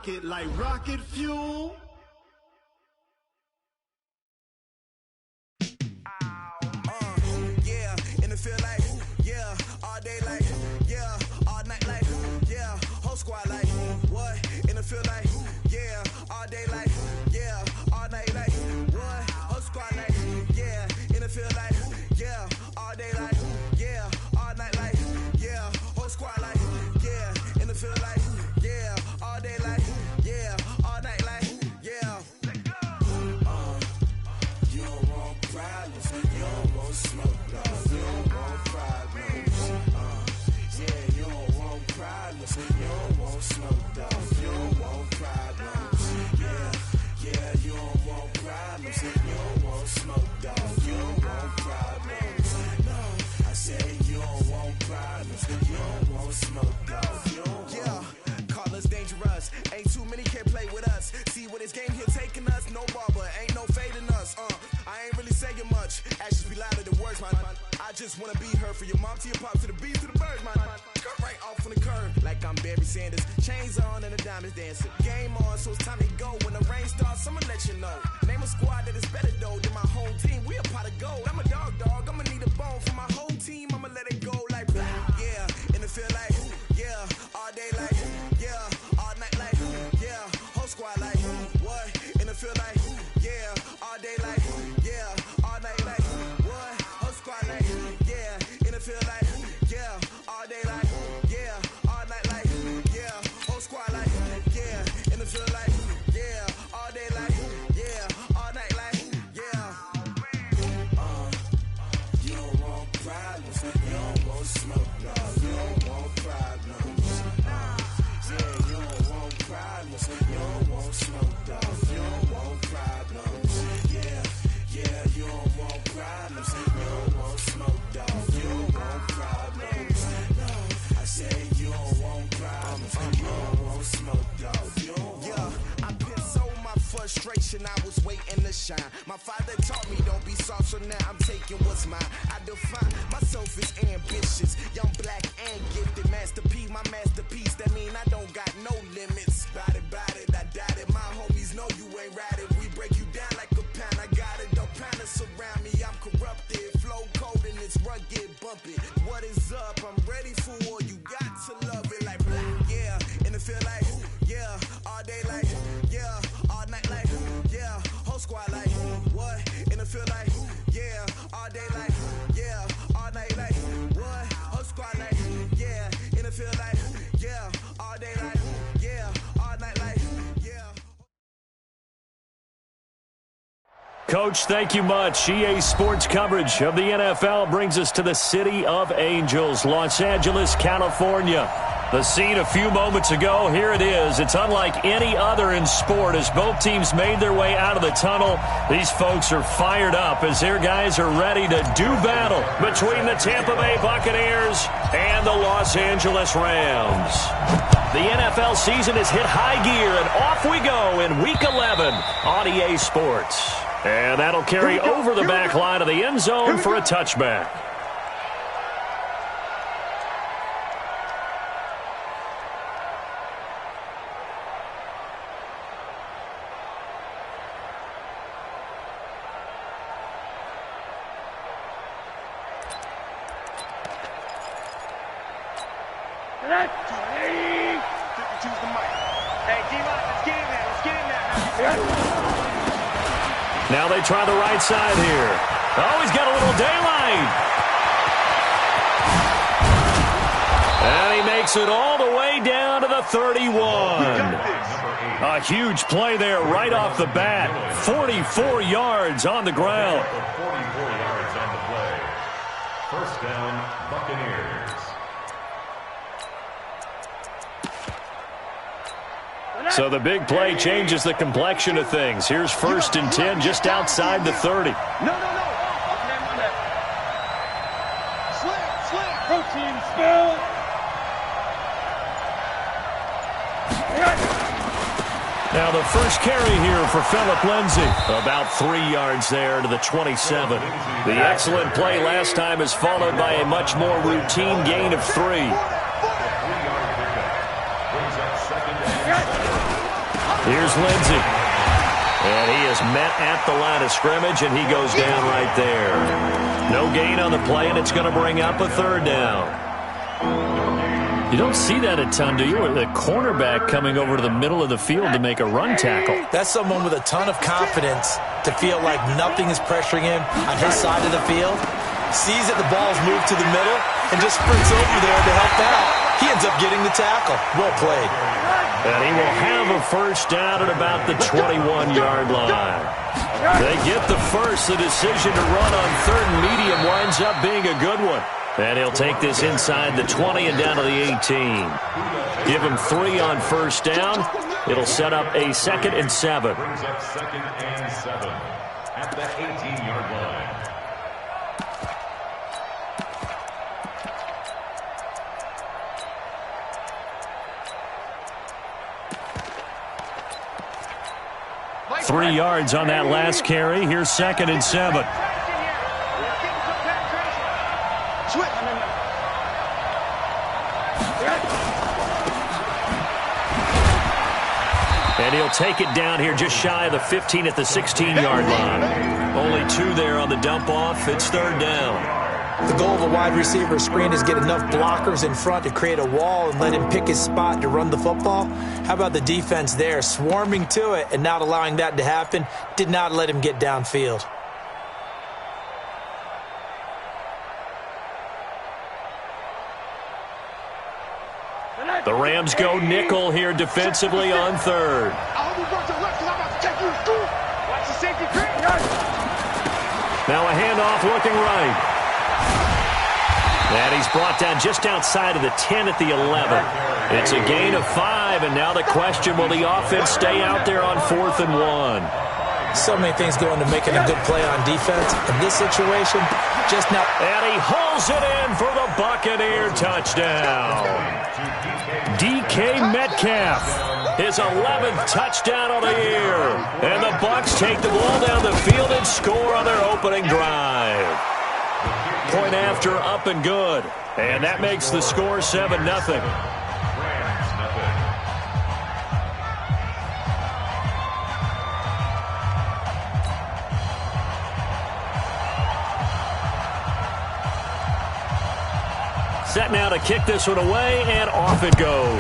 rocket like rocket fuel. Yeah, in the field like, yeah, all day like, yeah, all night like, yeah, whole squad like, what? In the field like, yeah, all day like, yeah, all night like, what? Whole squad like, yeah, in the field like, yeah, all day like, yeah, all night like, yeah, whole squad like, yeah, in the field like, yeah, all day like, yeah, all night like, yeah. You don't want problems, you don't want smoke, no, you don't want problems. Yeah, you don't want problems, you don't want smoke, dog, you don't want problems. Yeah, you don't want problems, you don't want smoke, dog, you don't want problems. No, I said you don't want problems, you don't want smoke, dog, you don't want. Yeah, call us dangerous, ain't too many can play with us. See what this game here taking us, no barber, ain't no fading us. I ain't really saying much, actions be louder than words, man. I just wanna be heard, for your mom to your pop, to the beat, to the birds, man. Cut right off on the curb, like I'm Barry Sanders. Chains on and the diamonds dancing. Game on, so it's time to go. When the rain starts, I'ma let you know. Name a squad that is better though than my whole team. We a pot of gold. I'm a dog, I'ma need a bone for my whole team. I'ma let it go like, yeah, in the field like, yeah, all day like, yeah, all night like, yeah, whole squad like, what? In the field like, yeah, all day like, yeah, all night like, what? Whole squad like, yeah, in the field like, yeah, all day like, yeah, all night like, yeah, whole squad like, yeah, in the field like, yeah, all day like, yeah, all night like, yeah. You don't want problems, you don't want smoke, no, you don't want problems. Yeah, you don't want problems, you don't want smoke, dog, you don't want problems. Yeah, you don't want problems, you don't want smoke, dog, you don't want problems. No, I said you don't want problems, you don't want smoke, dog, you don't want. Yeah, I pissed so my frustration, I was waiting to shine. My father taught me don't be soft, so now I'm taking what's mine. I define myself as ambitious, young, black, and gifted. Master P, my masterpiece, that mean I don't got no limits. Bout it, I doubt it. My homies know you ain't ratted. We break you down like a pound. I got it, don't pound us around me. I'm corrupted, flow cold and it's rugged, bump it. What is up? I'm ready for war. You got to love it like black. Yeah, in the field like, yeah, all day like, yeah, all night like, yeah, whole squad like, what? In the field like, yeah, all day like, yeah, all night like, what? Whole squad like, yeah, in the field like, yeah, all day like, yeah, all night like, yeah. Coach, thank you much. EA Sports coverage of the NFL brings us to the City of Angels, Los Angeles, California. The scene a few moments ago, here it is. It's unlike any other in sport as both teams made their way out of the tunnel. These folks are fired up as their guys are ready to do battle between the Tampa Bay Buccaneers and the Los Angeles Rams. The NFL season has hit high gear, and off we go in Week 11 on EA Sports. And that'll carry over the back line of the end zone for a touchback. Now they try the right side here. Oh, he's got a little daylight. And he makes it all the way down to the 31. A huge play there right off the bat. 44 yards on the ground. 44 yards on the play. First down, Buccaneers. So the big play changes the complexion of things. Here's 1st and 10 just outside the 30. No. Slip. Protein spill. Now the first carry here for Phillip Lindsay. About 3 yards there to the 27. The excellent play last time is followed by a much more routine gain of 3. Here's Lindsey. And he is met at the line of scrimmage, and he goes down right there. No gain on the play, and it's going to bring up a third down. You don't see that a ton, do you? The cornerback coming over to the middle of the field to make a run tackle. That's someone with a ton of confidence to feel like nothing is pressuring him on his side of the field. Sees that the ball's moved to the middle and just sprints over there to help out. He ends up getting the tackle. Well played. And he will have a first down at about the 21-yard line. They get the first. The decision to run on third and medium winds up being a good one. And he'll take this inside the 20 and down to the 18. Give him 3 on first down. It'll set up a 2nd and 7. Brings up 2nd and 7 at the 18-yard line. Three yards on that last carry. Here's 2nd and 7. And he'll take it down here just shy of the 15 at the 16-yard line. Only 2 there on the dump-off. It's third down. The goal of a wide receiver screen is get enough blockers in front to create a wall and let him pick his spot to run the football. How about the defense there, swarming to it and not allowing that to happen? Did not let him get downfield. The Rams go nickel here defensively on third. Now a handoff looking right. And he's brought down just outside of the 10 at the 11. It's a gain of 5, and now the question, will the offense stay out there on 4th and 1? So many things go into making a good play on defense. In this situation, just now. And he hauls it in for the Buccaneer touchdown. DK Metcalf, his 11th touchdown of the year. And the Bucs take the ball down the field and score on their opening drive. Point after, up and good. And that makes the score 7-0. Set now to kick this one away, and off it goes.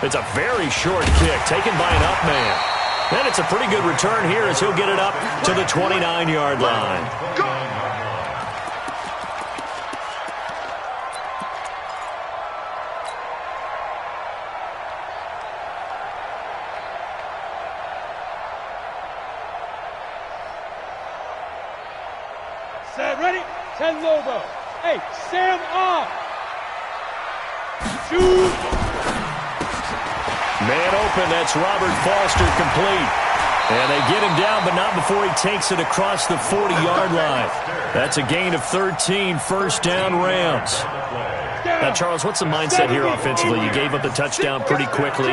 It's a very short kick, taken by an up man. And it's a pretty good return here as he'll get it up to the 29-yard line. Sam, ready? 10 Lobo. Hey, Sam off. Shoot. Man open, that's Robert Foster complete. And they get him down, but not before he takes it across the 40-yard line. That's a gain of 13, first down Rams. Now, Charles, what's the mindset here offensively? You gave up the touchdown pretty quickly.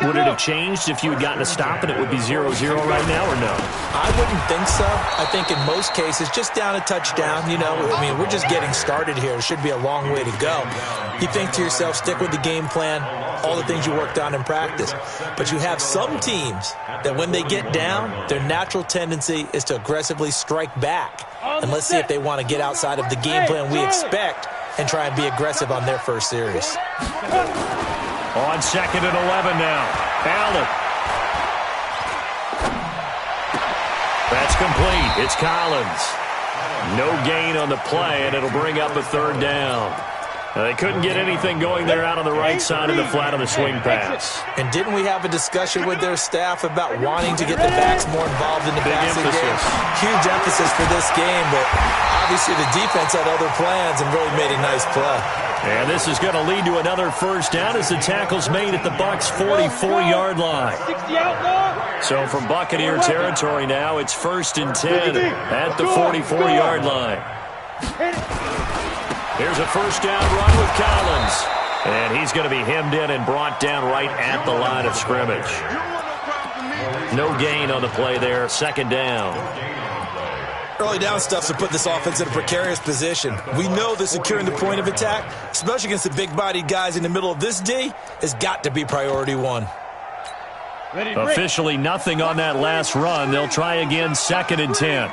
Would it have changed if you had gotten a stop and it would be 0-0 right now, or no? I wouldn't think so. I think in most cases, just down a touchdown, you know, I mean, we're just getting started here. It should be a long way to go. You think to yourself, stick with the game plan, all the things you worked on in practice. But you have some teams that when they get down, their natural tendency is to aggressively strike back. And let's see if they want to get outside of the game plan we expect and try and be aggressive on their first series. On 2nd and 11 now. Allen. That's complete. It's Collins. No gain on the play, and it'll bring up a third down. They couldn't get anything going there out on the right side of the flat on the swing pass. And didn't we have a discussion with their staff about wanting to get the backs more involved in the passing game? Huge emphasis for this game, but obviously the defense had other plans and really made a nice play. And this is going to lead to another first down as the tackle's made at the Bucs' 44-yard line. So from Buccaneer territory now, it's 1st and 10 at the 44-yard line. Here's a first down run with Collins. And he's going to be hemmed in and brought down right at the line of scrimmage. No gain on the play there, 2nd down. Early down stuff's to put this offense in a precarious position. We know that securing the point of attack, especially against the big-bodied guys in the middle of this D, has got to be priority one. Officially nothing on that last run. They'll try again, 2nd and 10.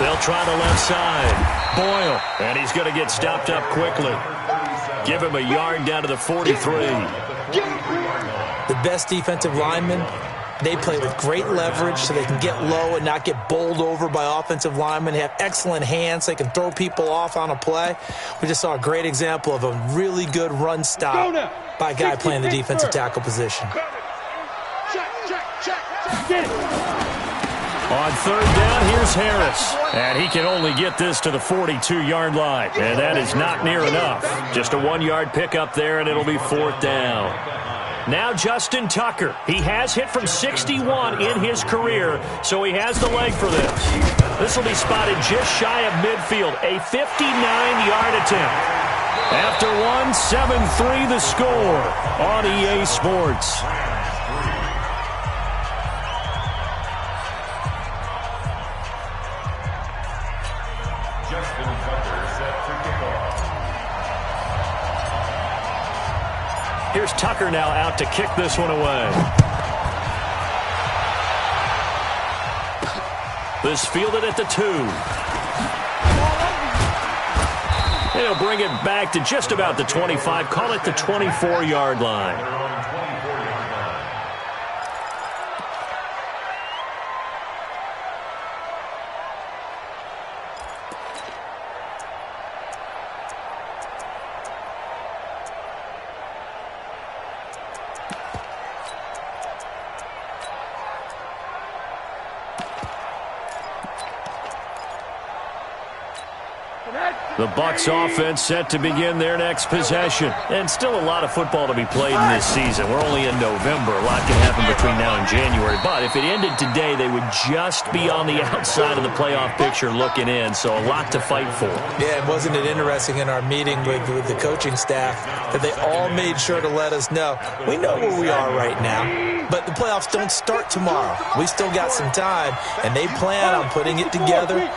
They'll try the left side. Boyle, and he's going to get stopped up quickly. Give him a yard down to the 43. The best defensive linemen, they play with great leverage so they can get low and not get bowled over by offensive linemen. They have excellent hands. They can throw people off on a play. We just saw a great example of a really good run stop by a guy playing the defensive tackle position. On 3rd down, here's Harris. And he can only get this to the 42-yard line. And that is not near enough. Just a 1-yard pickup there, and it'll be 4th down. Now Justin Tucker. He has hit from 61 in his career, so he has the leg for this. This will be spotted just shy of midfield. A 59-yard attempt. After 7-3 the score on EA Sports. Justin Tucker set to kick off. Here's Tucker now out to kick this one away. This fielded at the 2. He'll bring it back to just about the 25. Call it the 24-yard line. The Bucs offense set to begin their next possession. And still a lot of football to be played in this season. We're only in November. A lot can happen between now and January. But if it ended today, they would just be on the outside of the playoff picture looking in. So a lot to fight for. Yeah, and wasn't it interesting in our meeting with the coaching staff that they all made sure to let us know, we know where we are right now, but the playoffs don't start tomorrow. We still got some time, and they plan on putting it together,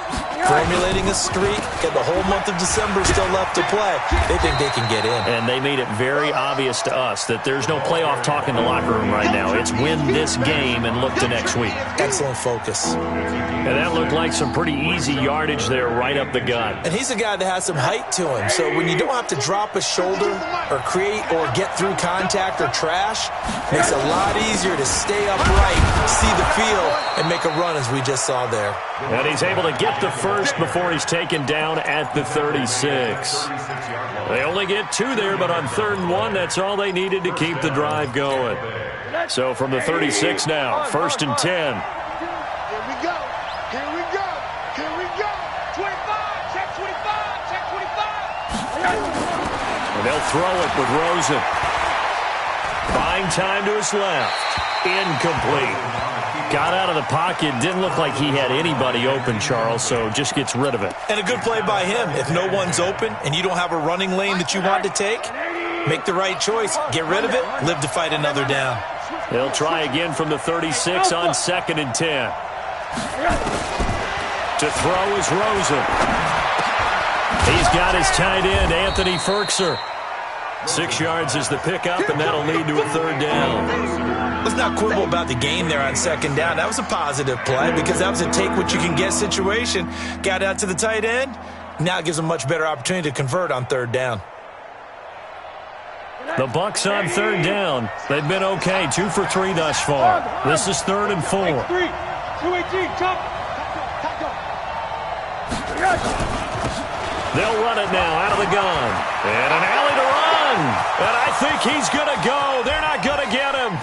formulating a streak, get the whole month of December still left to play. They think they can get in. And they made it very obvious to us that there's no playoff talk in the locker room right now. It's win this game and look to next week. Excellent focus. And that looked like some pretty easy yardage there right up the gut. And he's a guy that has some height to him. So when you don't have to drop a shoulder or create or get through contact or trash, it makes it a lot easier to stay upright, see the field, and make a run as we just saw there. And he's able to get the first before he's taken down at the 36. They only get 2 there, but on 3rd and 1, that's all they needed to keep the drive going. So from the 36 now, 1st and 10. Here we go. Here we go. Here we go. 25. Check 25. Check 25. And they'll throw it with Rosen. Buying time to his left. Incomplete. Got out of the pocket. Didn't look like he had anybody open, Charles, so just gets rid of it. And a good play by him. If no one's open and you don't have a running lane that you want to take, make the right choice. Get rid of it. Live to fight another down. They'll try again from the 36 on 2nd and 10. To throw is Rosen. He's got his tight end, Anthony Ferkser. 6 yards is the pickup, and that'll lead to a 3rd down. Let's not quibble about the game there on 2nd down. That was a positive play because that was a take-what-you-can-get situation. Got out to the tight end. Now it gives them a much better opportunity to convert on 3rd down. The Bucs on 3rd down. They've been okay, 2 for 3 thus far. This is 3rd and 4. 218, jump. They'll run it now out of the gun. And an alley to run. And I think he's going to go. They're not going to get him.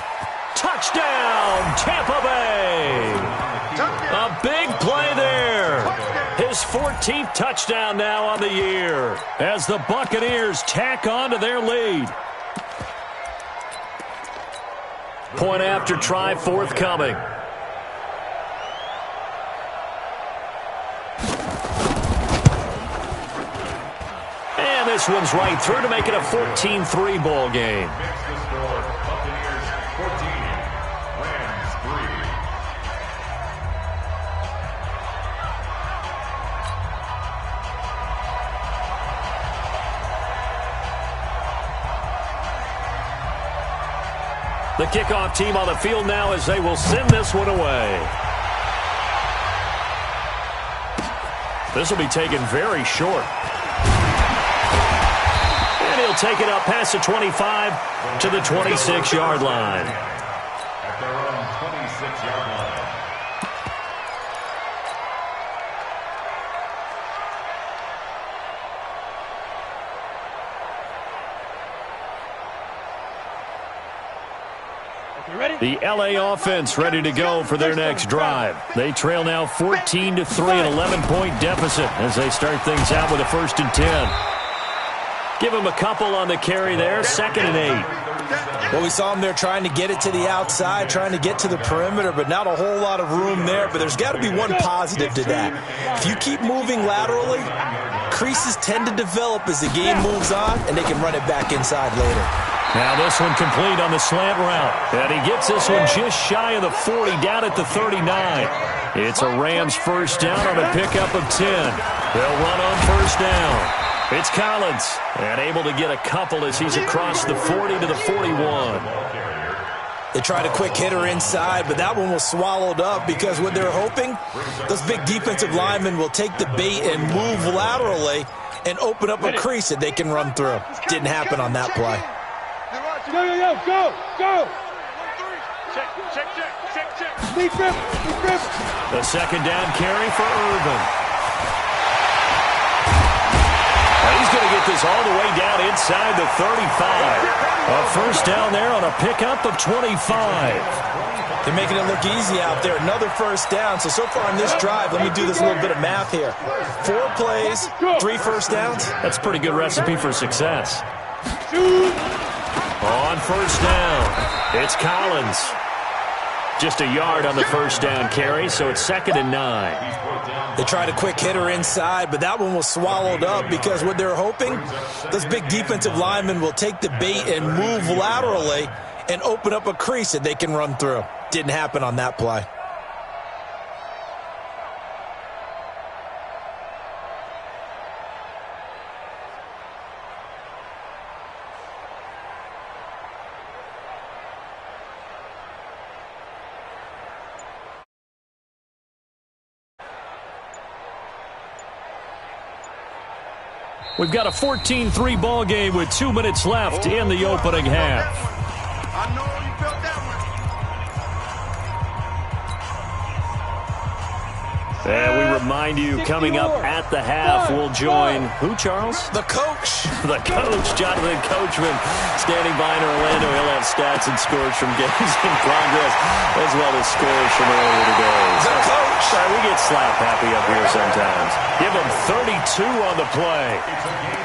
Touchdown, Tampa Bay. A big play there. His 14th touchdown now on the year as the Buccaneers tack on to their lead. Point after try forthcoming. And this one's right through to make it a 14-3 ball game. Next to score, Buccaneers 14, Rams The kickoff team on the field now as they will send this one away. This will be taken very short. And he'll take it up past the 25 to the 26-yard line. At their own 26-yard line. The LA offense ready to go for their next drive. They trail now 14-3, an 11-point deficit as they start things out with a 1st and 10. Give them a couple on the carry there, 2nd and 8. Well, we saw them there trying to get it to the outside, trying to get to the perimeter, but not a whole lot of room there. But there's got to be one positive to that. If you keep moving laterally, creases tend to develop as the game moves on, and they can run it back inside later. Now this one complete on the slant route. And he gets this one just shy of the 40, down at the 39. It's a Rams 1st down on a pickup of 10. They'll run on 1st down. It's Collins, and able to get a couple as he's across the 40 to the 41. They tried a quick hitter inside, but that one was swallowed up because what they're hoping, those big defensive linemen will take the bait and move laterally and open up a crease that they can run through. Didn't happen on that play. Go. Check. Lead grip. The 2nd down carry for Irvin. And he's going to get this all the way down inside the 35. A 1st down there on a pickup of 25. They're making it look easy out there. Another 1st down. So far in this drive, let me do this little bit of math here. 4 plays, 3 1st downs. That's a pretty good recipe for success. On 1st down, it's Collins. Just a yard on the 1st down carry, so it's 2nd and 9. They tried a quick hitter inside, but that one was swallowed up because what they're hoping, those big defensive linemen will take the bait and move laterally and open up a crease that they can run through. Didn't happen on that play. We've got a 14-3 ball game with 2 minutes left in the opening half. I know you felt that one. And we remind you, coming up at the half, we'll join who, Charles? The coach. The coach, Jonathan Coachman, standing by in Orlando. He'll have stats and scores from games in progress, as well as scores from earlier today. The coach. We get slap happy up here sometimes. Give them 32 on the play.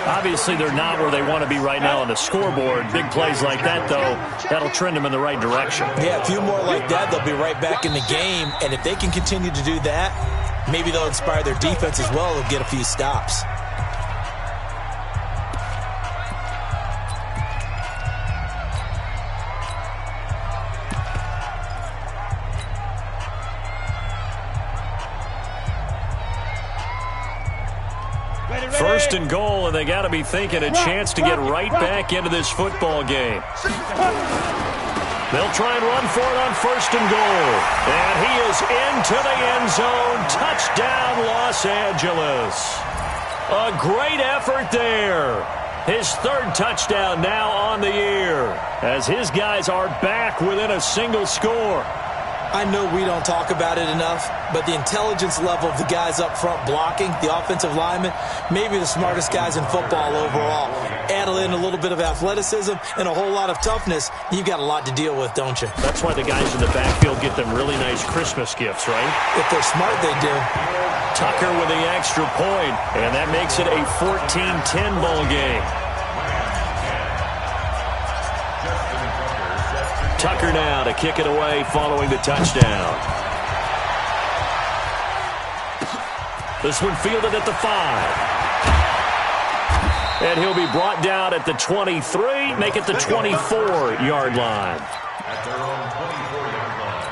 Obviously, they're not where they want to be right now on the scoreboard. Big plays like that, though, that'll trend them in the right direction. Yeah, a few more like that, they'll be right back in the game. And if they can continue to do that, maybe they'll inspire their defense as well. They'll get a few stops. First and goal, and they got to be thinking a chance to get right back into this football game. They'll try and run for it on 1st and goal. And he is into the end zone. Touchdown, Los Angeles. A great effort there. His 3rd touchdown now on the year, as his guys are back within a single score. I know we don't talk about it enough, but the intelligence level of the guys up front blocking, the offensive linemen, maybe the smartest guys in football overall. Add in a little bit of athleticism and a whole lot of toughness, you've got a lot to deal with, don't you? That's why the guys in the backfield get them really nice Christmas gifts, right? If they're smart, they do. Tucker with the extra point, and that makes it a 14-10 ball game. Tucker now to kick it away following the touchdown. This one fielded at the 5. And he'll be brought down at the 23, make it the 24-yard line. At their own 24-yard line.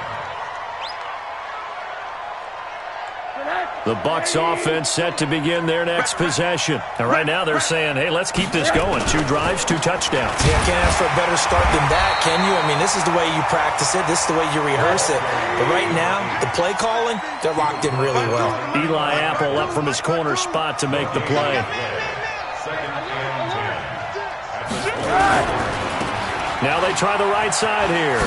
The Bucs offense set to begin their next possession. And right now they're saying, hey, let's keep this going. 2 drives, 2 touchdowns. Yeah, can't ask for a better start than that, can you? I mean, this is the way you practice it. This is the way you rehearse it. But right now, the play calling, they're locked in really well. Eli Apple up from his corner spot to make the play. Now they try the right side here.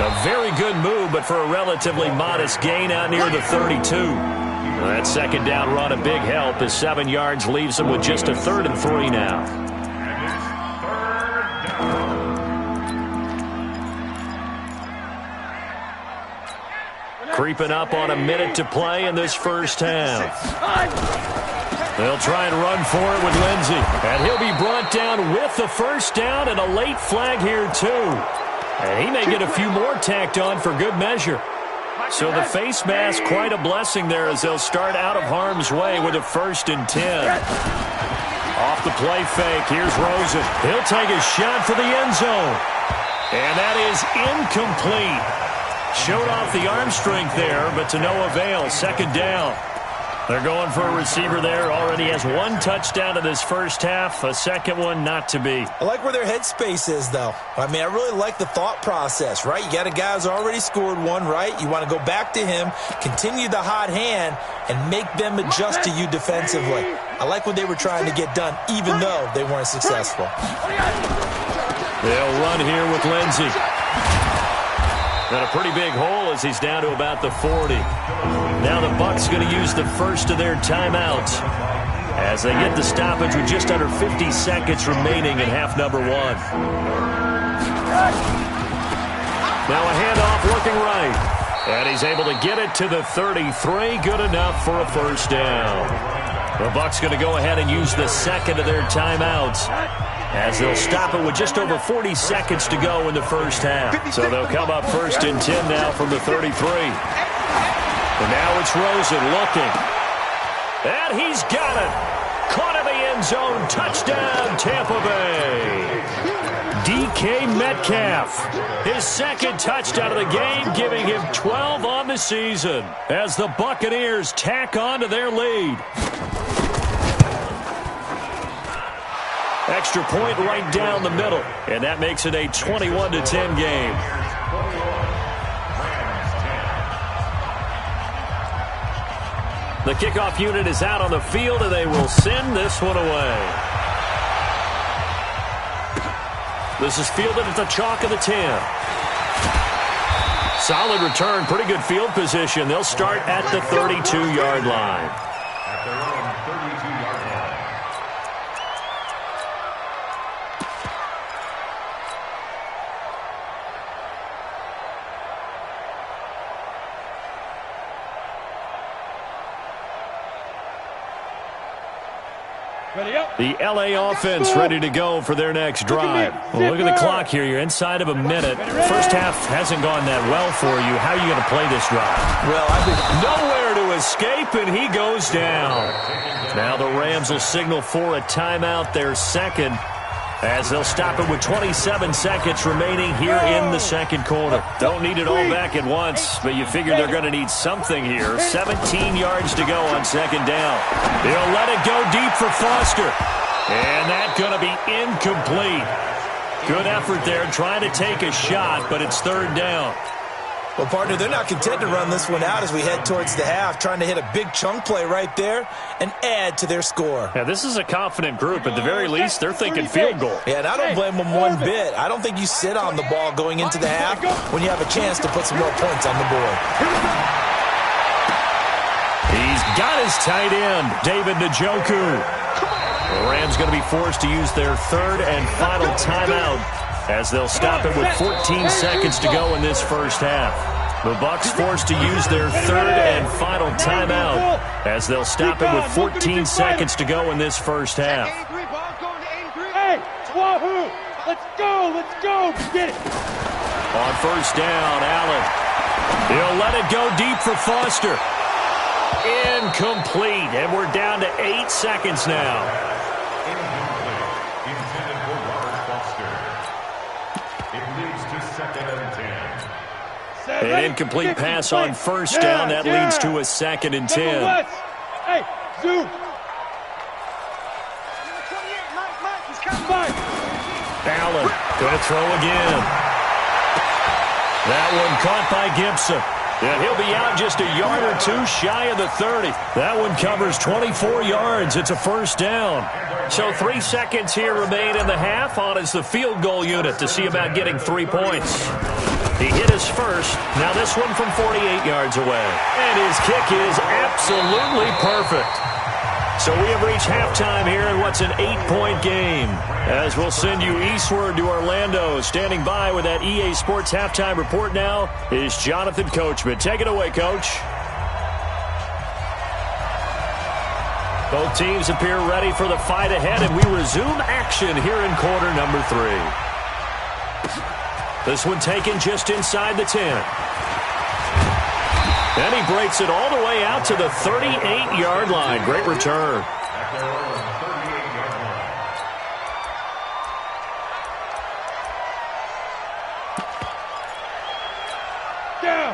A very good move, but for a relatively modest gain out near the 32. That second down run a big help as 7 yards leaves them with just a 3rd and 3 now. Creeping up on a minute to play in this first half. They'll try and run for it with Lindsey. And he'll be brought down with the first down and a late flag here too. And he may get a few more tacked on for good measure. So the face mask, quite a blessing there as they'll start out of harm's way with a 1st and 10. Off the play fake, here's Rosen. He'll take a shot for the end zone. And that is incomplete. Showed off the arm strength there, but to no avail. 2nd down. They're going for a receiver there. Already has 1 touchdown in this first half. A second one not to be. I like where their headspace is, though. I mean, I really like the thought process, right? You got a guy who's already scored 1, right? You want to go back to him, continue the hot hand, and make them adjust to you defensively. I like what they were trying to get done, even though they weren't successful. They'll run here with Lindsey. And a pretty big hole as he's down to about the 40. Now the Bucs going to use the first of their timeouts as they get the stoppage with just under 50 seconds remaining in half number 1. Now a handoff looking right. And he's able to get it to the 33. Good enough for a first down. The Bucs going to go ahead and use the second of their timeouts as they'll stop it with just over 40 seconds to go in the first half. So they'll come up 1st and 10 now from the 33. And now it's Rosen looking. And he's got it. Caught in the end zone. Touchdown, Tampa Bay. DK Metcalf. His 2nd touchdown of the game, giving him 12 on the season as the Buccaneers tack on to their lead. Extra point right down the middle, and that makes it a 21-10 game. The kickoff unit is out on the field, and they will send this one away. This is fielded at the chalk of the 10. Solid return, pretty good field position. They'll start at the 32-yard line. At their own 32-yard line. The LA offense ready to go for their next drive. Well, look at the clock here. You're inside of a minute. First half hasn't gone that well for you. How are you going to play this drive? Well, I think nowhere to escape, and he goes down. Now the Rams will signal for a timeout, their 2nd, as they'll stop it with 27 seconds remaining here in the 2nd quarter. Don't need it all back at once, but you figure they're going to need something here. 17 yards to go on 2nd down. They'll let it go deep for Foster. And that's going to be incomplete. Good effort there trying to take a shot, but it's 3rd down. Well, partner, they're not content to run this one out as we head towards the half, trying to hit a big chunk play right there and add to their score. Yeah, this is a confident group. At the very least, they're thinking field goal. Yeah, and I don't blame them one bit. I don't think you sit on the ball going into the half when you have a chance to put some more points on the board. He's got his tight end, David Njoku. The Rams going to be forced to use their 3rd and final timeout as they'll stop it with 14 seconds to go in this first half. The Bucs forced to use their 3rd and final timeout as they'll stop it with 14 seconds to go in this first half. Hey, wahoo! Let's go, get it! On 1st down, Allen. He'll let it go deep for Foster. Incomplete, and we're down to 8 seconds now. Intended for Robert Foster. It leads to 2nd and 10. An incomplete pass on first down. That leads to a 2nd and 10. Hey, zoom. Allen going to throw again. That one caught by Gibson. And he'll be out just a yard or two shy of the 30. That one covers 24 yards. It's a first down. So 3 seconds here remain in the half. On is the field goal unit to see about getting 3 points. He hit his first. Now this one from 48 yards away. And his kick is absolutely perfect. So we have reached halftime here in what's an 8-point game. As we'll send you eastward to Orlando. Standing by with that EA Sports halftime report now is Jonathan Coachman. Take it away, Coach. Both teams appear ready for the fight ahead, and we resume action here in quarter number 3. This one taken just inside the 10. And he breaks it all the way out to the 38-yard line. Great return.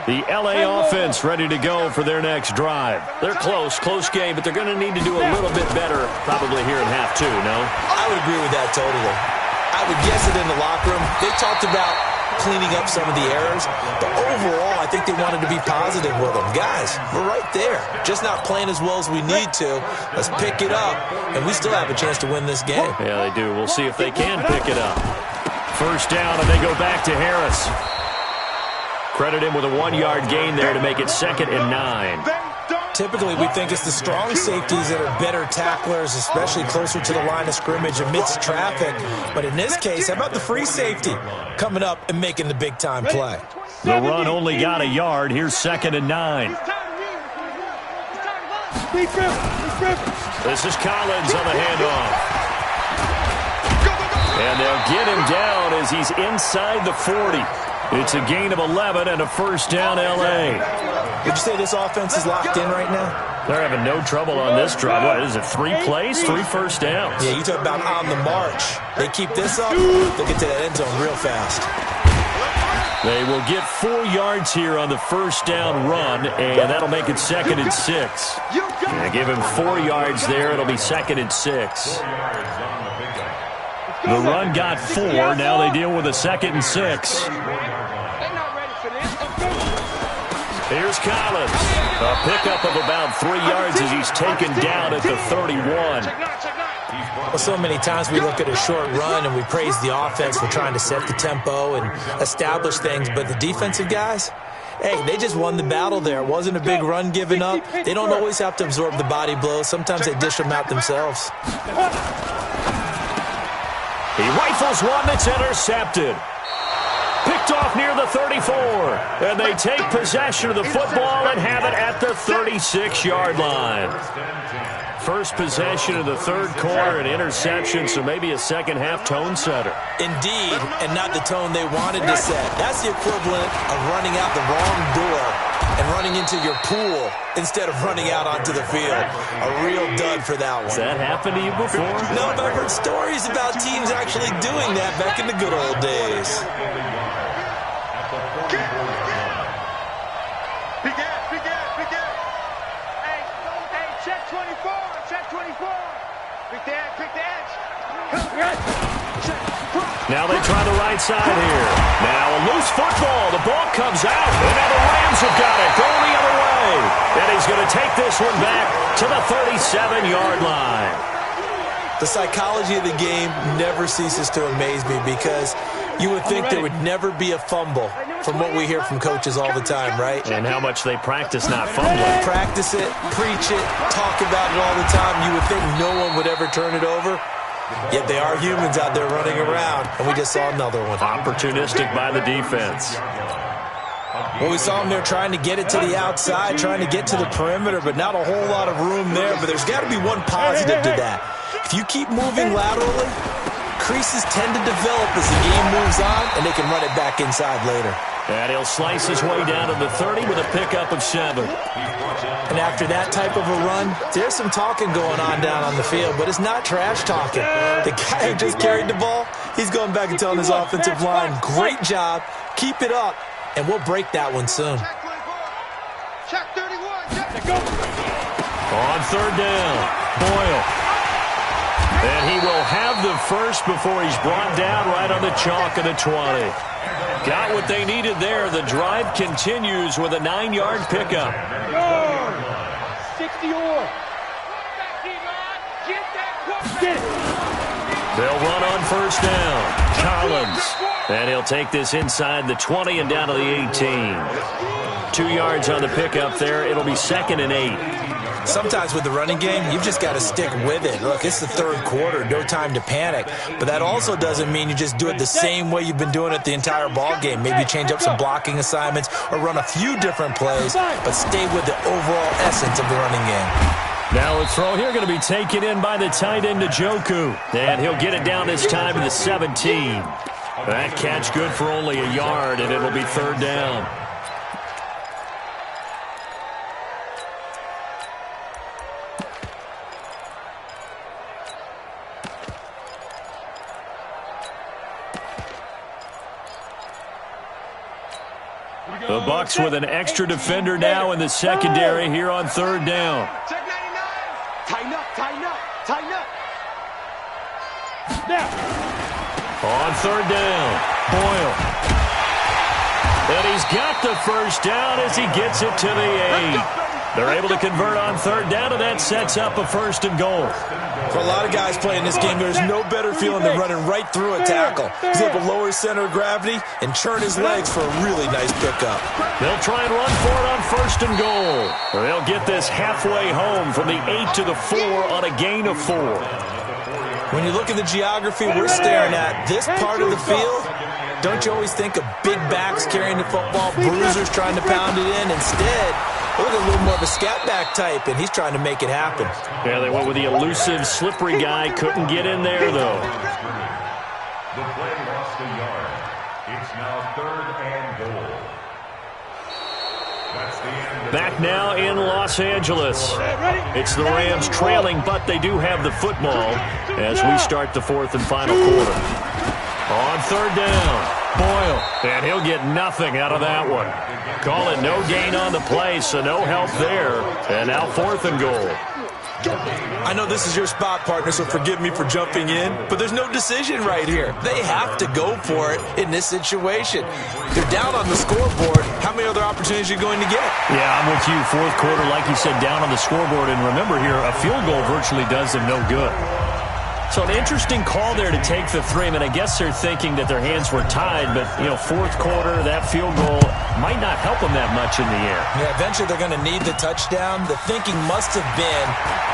The LA offense ready to go for their next drive. They're close game, but they're going to need to do a little bit better probably here in half 2, no? I would agree with that totally. I would guess it in the locker room. They talked about cleaning up some of the errors, but overall, I think they wanted to be positive with them. Guys, we're right there. Just not playing as well as we need to. Let's pick it up, and we still have a chance to win this game. Yeah, they do. We'll see if they can pick it up. First down, and they go back to Harris. Credit him with a 1-yard gain there to make it 2nd and 9. Typically, we think it's the strong safeties that are better tacklers, especially closer to the line of scrimmage amidst traffic. But in this case, how about the free safety coming up and making the big-time play? The run only got a yard. Here's 2nd and 9. This is Collins on the handoff. And they'll get him down as he's inside the 40. It's a gain of 11 and a first down, L.A. Would you say this offense is locked in right now? They're having no trouble on this drive. What is it, 3 plays, 3 first downs? Yeah, you talk about on the march. They keep this up, they'll get to that end zone real fast. They will get 4 yards here on the first down run, and that'll make it 2nd and 6. They give him 4 yards there. It'll be 2nd and 6. The run got 4. Now they deal with a 2nd and 6. Here's Collins. A pickup of about 3 yards as he's taken down at the 31. Well, so many times we look at a short run and we praise the offense for trying to set the tempo and establish things, but the defensive guys, hey, they just won the battle there. It wasn't a big run given up. They don't always have to absorb the body blows. Sometimes they dish them out themselves. He rifles one that's intercepted. Picked off near the 34. And they take possession of the football and have it at the 36-yard line. First possession of the third quarter, an interception, so maybe a second-half tone setter. Indeed, and not the tone they wanted to set. That's the equivalent of running out the wrong door and running into your pool instead of running out onto the field. A real dud for that one. Has that happened to you before? No, but I've heard stories about teams actually doing that back in the good old days. Now they try the right side here. Now a loose football. The ball comes out. And now the Rams have got it. Going the other way. And he's going to take this one back to the 37-yard line. The psychology of the game never ceases to amaze me because you would think there would never be a fumble from what we hear from coaches all the time, right? And how much they practice not fumbling. Practice it, preach it, talk about it all the time. You would think no one would ever turn it over. Yet they are humans out there running around, and we just saw another one. Opportunistic by the defense. Well, we saw them there trying to get it to the outside, trying to get to the perimeter, but not a whole lot of room there. But there's got to be one positive to that. If you keep moving laterally, creases tend to develop as the game moves on, and they can run it back inside later. And he'll slice his way down to the 30 with a pickup of 7. And after that type of a run, there's some talking going on down on the field, but it's not trash talking. The guy who just carried the ball, he's going back and telling his offensive line, great job, keep it up, and we'll break that one soon. Check 31. Check. Go. On third down, Boyle. And he will have the first before he's brought down right on the chalk of the 20. Got what they needed there. The drive continues with a 9-yard pickup. Go. 60 or. Get it. They'll run on first down. Collins. And he'll take this inside the 20 and down to the 18. 2 yards on the pickup there. It'll be 2nd and 8. Sometimes with the running game, you've just got to stick with it. Look, it's the third quarter, no time to panic. But that also doesn't mean you just do it the same way you've been doing it the entire ball game. Maybe change up some blocking assignments or run a few different plays, but stay with the overall essence of the running game. Now a throw here going to be taken in by the tight end Njoku. And he'll get it down this time to the 17. That catch good for only a yard, and it'll be third down. The Bucs with an extra defender now in the secondary here on third down. Check 99. Tighten up, tighten up, tighten up. Now. On third down, Boyle. And he's got the first down as he gets it to the 8. They're able to convert on third down, and that sets up a 1st and goal. For a lot of guys playing this game, there's no better feeling than running right through a tackle. He's able to lower his center of gravity and churn his legs for a really nice pickup. They'll try and run for it on 1st and goal. They'll get this halfway home from the 8 to the 4 on a gain of 4. When you look at the geography we're staring at, this part of the field, don't you always think of big backs carrying the football, bruisers trying to pound it in? Instead, look at a little more of a scat back type, and he's trying to make it happen. Yeah, they went with the elusive, slippery guy. Couldn't get in there, though. The play lost a yard. It's now 3rd and goal. That's the end. Back now in Los Angeles. It's the Rams trailing, but they do have the football as we start the 4th and final quarter. On third down, Boyle, and he'll get nothing out of that one. Call it no gain on the play, so no help there. And now 4th and goal. I know this is your spot, partner, so forgive me for jumping in, but there's no decision right here. They have to go for it in this situation. They're down on the scoreboard. How many other opportunities are you going to get? Yeah, I'm with you. 4th quarter, like you said, down on the scoreboard. And remember here, a field goal virtually does them no good. So an interesting call there to take the 3. I mean, I guess they're thinking that their hands were tied, but, 4th quarter, that field goal might not help them that much in the air. Yeah, eventually they're going to need the touchdown. The thinking must have been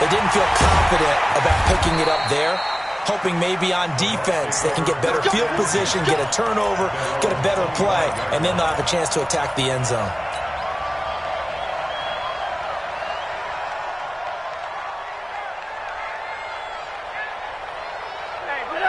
they didn't feel confident about picking it up there, hoping maybe on defense they can get better field position, get a turnover, get a better play, and then they'll have a chance to attack the end zone.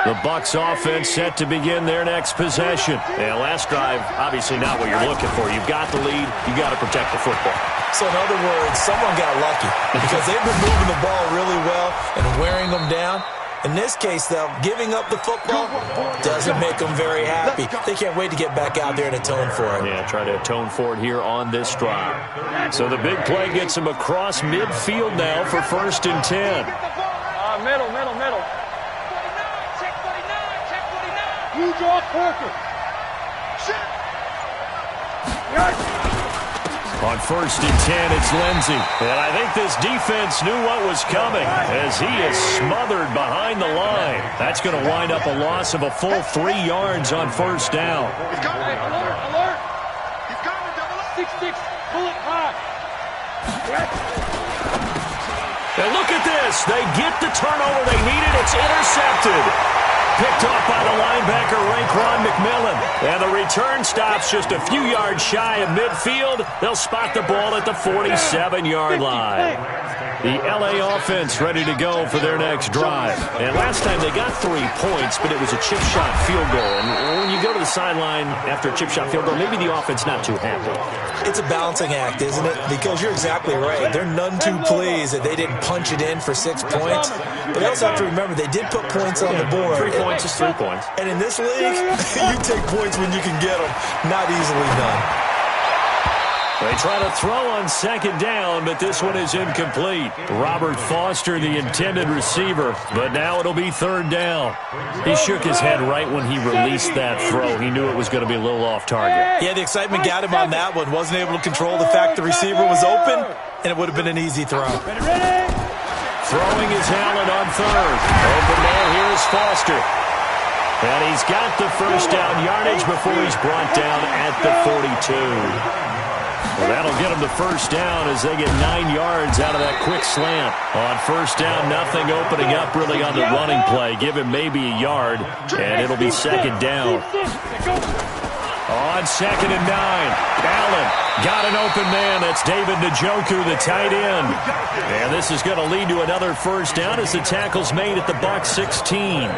The Bucs offense set to begin their next possession. And last drive, obviously not what you're looking for. You've got the lead. You've got to protect the football. So in other words, someone got lucky because they've been moving the ball really well and wearing them down. In this case, though, giving up the football doesn't make them very happy. They can't wait to get back out there and atone for it. Yeah, try to atone for it here on this drive. So the big play gets them across midfield now for 1st and 10. Middle. You draw Parker. On 1st and 10, it's Lindsey. And I think this defense knew what was coming as he is smothered behind the line. That's going to wind up a loss of a full 3 yards on 1st down. He's coming. Alert. He's coming. Double up. 6-6. Pull it high. And look at this. They get the turnover they needed. It's intercepted. Picked off by the linebacker, Raekwon McMillan. And the return stops just a few yards shy of midfield. They'll spot the ball at the 47-yard line. The L.A. offense ready to go for their next drive. And last time they got 3 points, but it was a chip shot field goal. And when you go to the sideline after a chip shot field goal, maybe the offense not too happy. It's a balancing act, isn't it? Because you're exactly right. They're none too pleased that they didn't punch it in for 6 points. But you also have to remember they did put points on the board. 3 points is 3 points. And in this league, you take points when you can get them, not easily done. They try to throw on second down, but this one is incomplete. Robert Foster, the intended receiver, but now it'll be third down. He shook his head right when he released that throw. He knew it was going to be a little off target. Yeah, the excitement got him on that one. Wasn't able to control the fact the receiver was open, and it would have been an easy throw. Throwing is Allen on third. Open man here is Foster. And he's got the first down yardage before he's brought down at the 42. Well, that'll get them the first down as they get 9 yards out of that quick slant. On first down, nothing opening up really on the running play. Give him maybe a yard, and it'll be second down. On second and 9, Allen got an open man. That's David Njoku, the tight end. And this is going to lead to another first down as the tackle's made at the Bucs 16.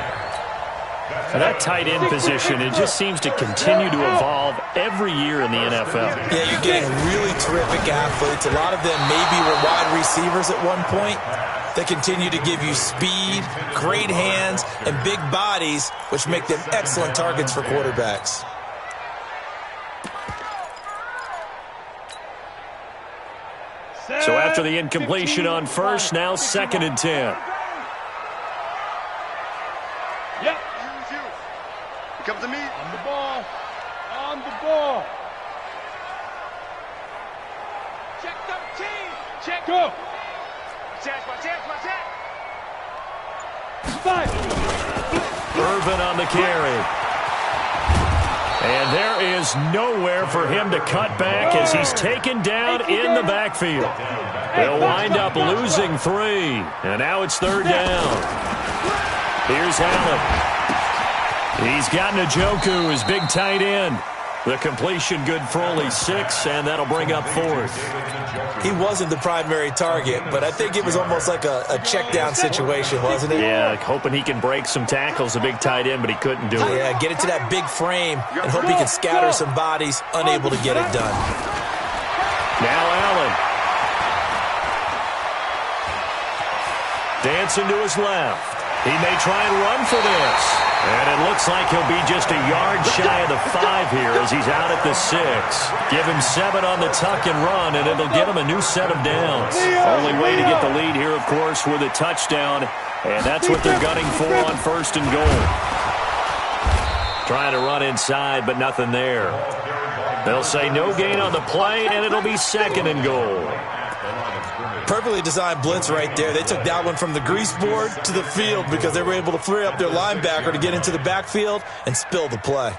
And that tight end position, it just seems to continue to evolve every year in the NFL. Yeah, you're getting really terrific athletes. A lot of them maybe were wide receivers at one point. They continue to give you speed, great hands, and big bodies, which make them excellent targets for quarterbacks. So after the incompletion on first, now second and 10. Yep. Comes to me. On the ball. On the ball. Check 13. Check. Go. Watch out. 5. Irvin on the carry. And there is nowhere for him to cut back as he's taken down in the backfield. They'll wind up losing 3. And now it's third down. Here's Allen. He's got Njoku, his big tight end. The completion good for only 6, and that'll bring up fourth. He wasn't the primary target, but I think it was almost like a check down situation, wasn't it? Yeah, hoping he can break some tackles, a big tight end, but he couldn't do it. Yeah, get it to that big frame and hope he can scatter some bodies, unable to get it done. Now Allen. Dancing to his left. He may try and run for this. And it looks like he'll be just a yard shy of the 5 here as he's out at the 6. Give him 7 on the tuck and run, and it'll get him a new set of downs. Only way to get the lead here, of course, with a touchdown. And that's what they're gunning for on first and goal. Trying to run inside, but nothing there. They'll say no gain on the play, and it'll be second and goal. Perfectly designed blitz right there. They took that one from the grease board to the field because they were able to free up their linebacker to get into the backfield and spill the play.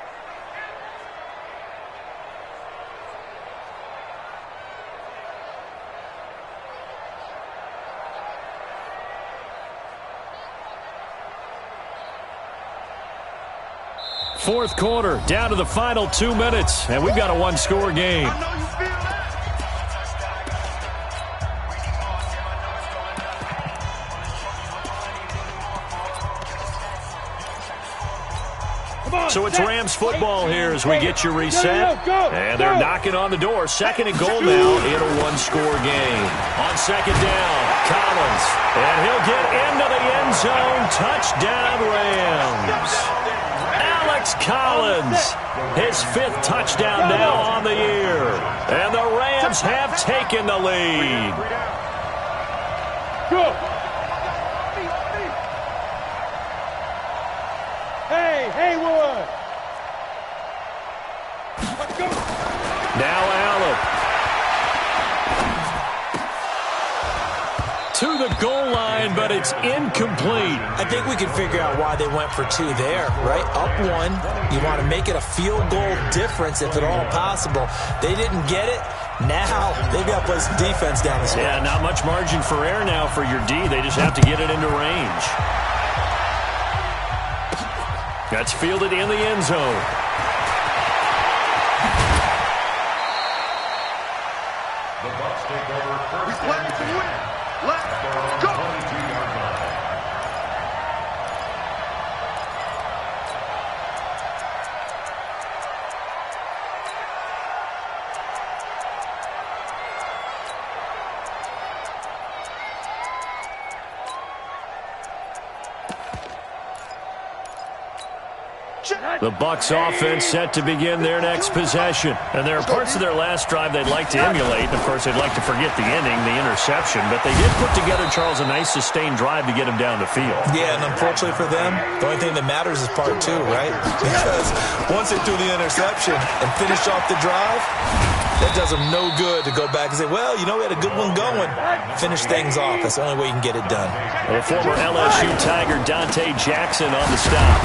Fourth quarter, down to the final 2 minutes, and we've got a one-score game. So it's Rams football here as we get you reset. And they're knocking on the door. Second and goal now in a one-score game. On second down, Collins. And he'll get into the end zone. Touchdown, Rams. Alex Collins, his 5th touchdown now on the year. And the Rams have taken the lead. Go. Hey, Haywood. Let's go. Now Allen. To the goal line, but it's incomplete. I think we can figure out why they went for 2 there, right? Up 1. You want to make it a field goal difference if at all possible. They didn't get it. Now they've got to play some defense down the stretch. Yeah, not much margin for error now for your D. They just have to get it into range. That's fielded in the end zone. The Bucs take over first. We play to win. Let's go. The Bucs offense set to begin their next possession. And there are parts of their last drive they'd like to emulate. Of course, they'd like to forget the ending, the interception. But they did put together, Charles, a nice sustained drive to get him down the field. Yeah, and unfortunately for them, the only thing that matters is part two, right? Because once they threw the interception and finished off the drive, that does them no good to go back and say, well, you know, we had a good one going. Finish things off. That's the only way you can get it done. The former LSU Tiger Dante Jackson on the stop.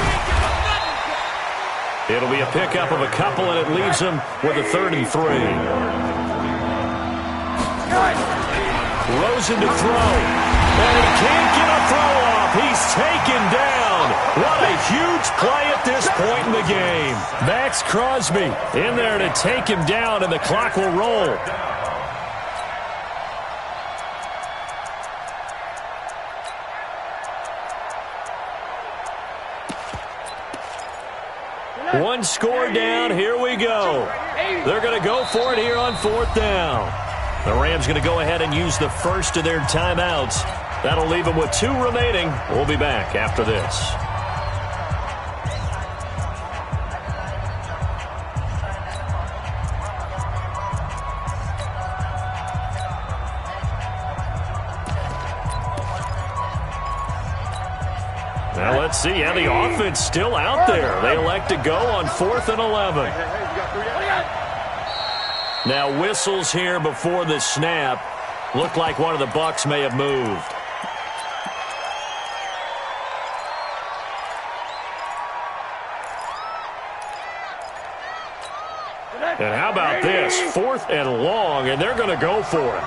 It'll be a pickup of a couple, and it leaves him with a 3rd and 3. Rosen to throw. And he can't get a throw off. He's taken down. What a huge play at this point in the game. Max Crosby in there to take him down, and the clock will roll. One score down. Here we go. They're going to go for it here on 4th down. The Rams going to go ahead and use the first of their timeouts. That'll leave them with 2 remaining. We'll be back after this. Now let's see. Yeah, the offense still out there. They elect to go on 4th and 11. Now whistles here before the snap. Looked like one of the Bucs may have moved. And how about this? 4th and long, and they're going to go for it.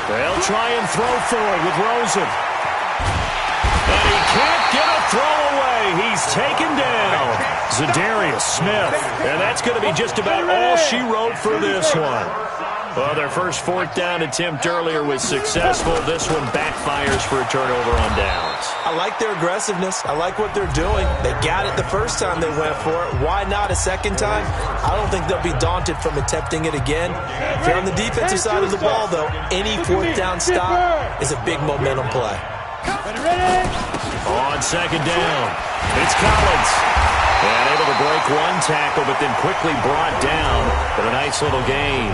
They'll try and throw for it with Rosen. And he can't get a throw away. He's taken down. Zadarius Smith. And that's going to be just about all she wrote for this one. Well, their first 4th down attempt earlier was successful. This one backfires for a turnover on downs. I like their aggressiveness. I like what they're doing. They got it the first time they went for it. Why not a second time? I don't think they'll be daunted from attempting it again. If you're on the defensive side of the ball, though, any 4th down stop is a big momentum play. On 2nd down, it's Collins. And able to break one tackle, but then quickly brought down with a nice little gain.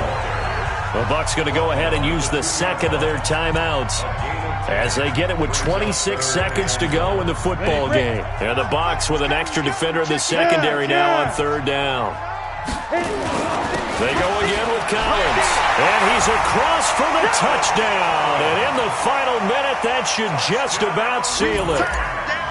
The Bucs going to go ahead and use the second of their timeouts as they get it with 26 seconds to go in the football game. And the Bucs with an extra defender in the secondary now on 3rd down. They go again with Collins. And he's across for the touchdown. And in the final minute, that should just about seal it.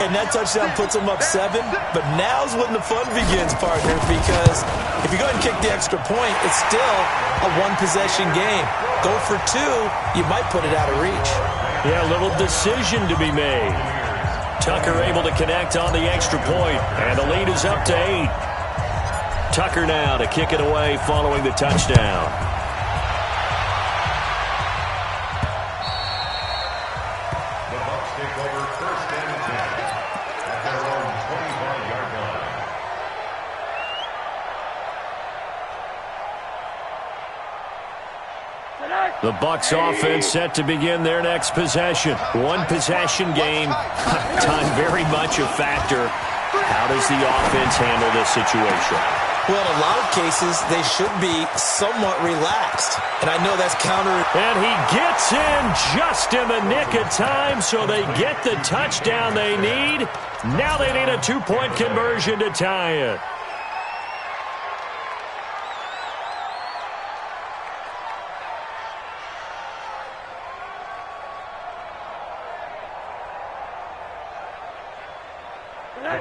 And that touchdown puts them up 7. But now's when the fun begins, partner, because if you go ahead and kick the extra point, it's still a 1-possession game. Go for 2, you might put it out of reach. Yeah, a little decision to be made. Tucker able to connect on the extra point, and the lead is up to 8. Tucker now to kick it away following the touchdown. The Bucs take over 1st and 10 at their own 25-yard line. The Bucs offense set to begin their next possession. 1-possession game. Time very much a factor. How does the offense handle this situation? Well, in a lot of cases, they should be somewhat relaxed. And I know that's counter. And he gets in just in the nick of time, so they get the touchdown they need. Now they need a 2-point conversion to tie it.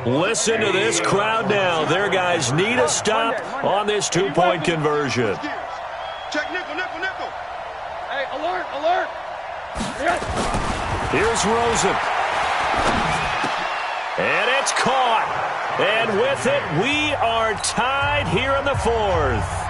Listen to this crowd now. Their guys need a stop on this 2-point conversion. Check nickel, nickel, nickel. Hey, alert, alert. Here's Rosen. And it's caught. And with it, we are tied here in the 4th.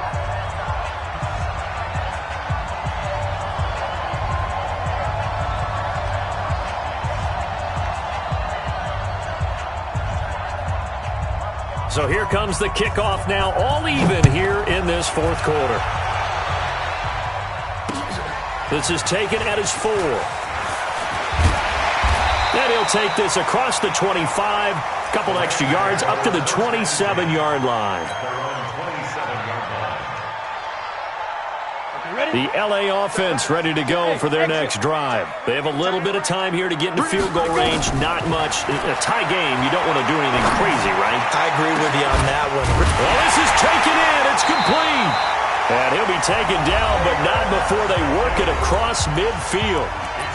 So here comes the kickoff now, all even here in this fourth quarter. This is taken at his 4. And he'll take this across the 25, couple extra yards up to the 27-yard line. The L.A. offense ready to go for their next drive. They have a little bit of time here to get into field goal range. Not much. A tie game, you don't want to do anything crazy, right? I agree with you on that one. Well, this is taken in. It's complete. And he'll be taken down, but not before they work it across midfield.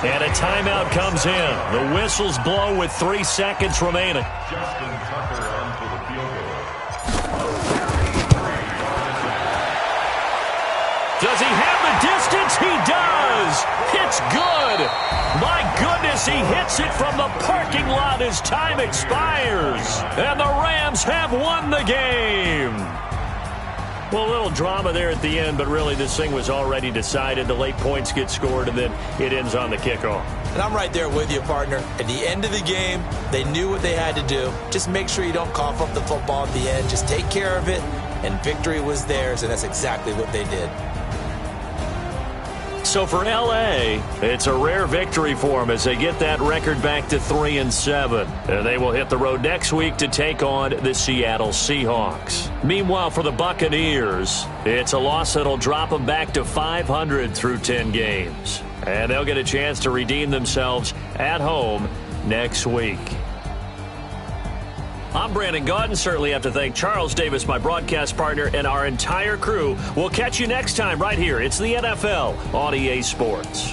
And a timeout comes in. The whistles blow with 3 seconds remaining. Justin Tucker on for the field goal. Does he have the distance? He does. It's good. My goodness, he hits it from the parking lot as time expires. And the Rams have won the game. Well, a little drama there at the end, but really this thing was already decided. The late points get scored, and then it ends on the kickoff. And I'm right there with you, partner. At the end of the game, they knew what they had to do. Just make sure you don't cough up the football at the end. Just take care of it, and victory was theirs, and that's exactly what they did. So for L.A., it's a rare victory for them as they get that record back to 3-7. And they will hit the road next week to take on the Seattle Seahawks. Meanwhile, for the Buccaneers, it's a loss that'll drop them back to 500 through 10 games. And they'll get a chance to redeem themselves at home next week. I'm Brandon Gaudin. Certainly have to thank Charles Davis, my broadcast partner, and our entire crew. We'll catch you next time right here. It's the NFL on EA Sports.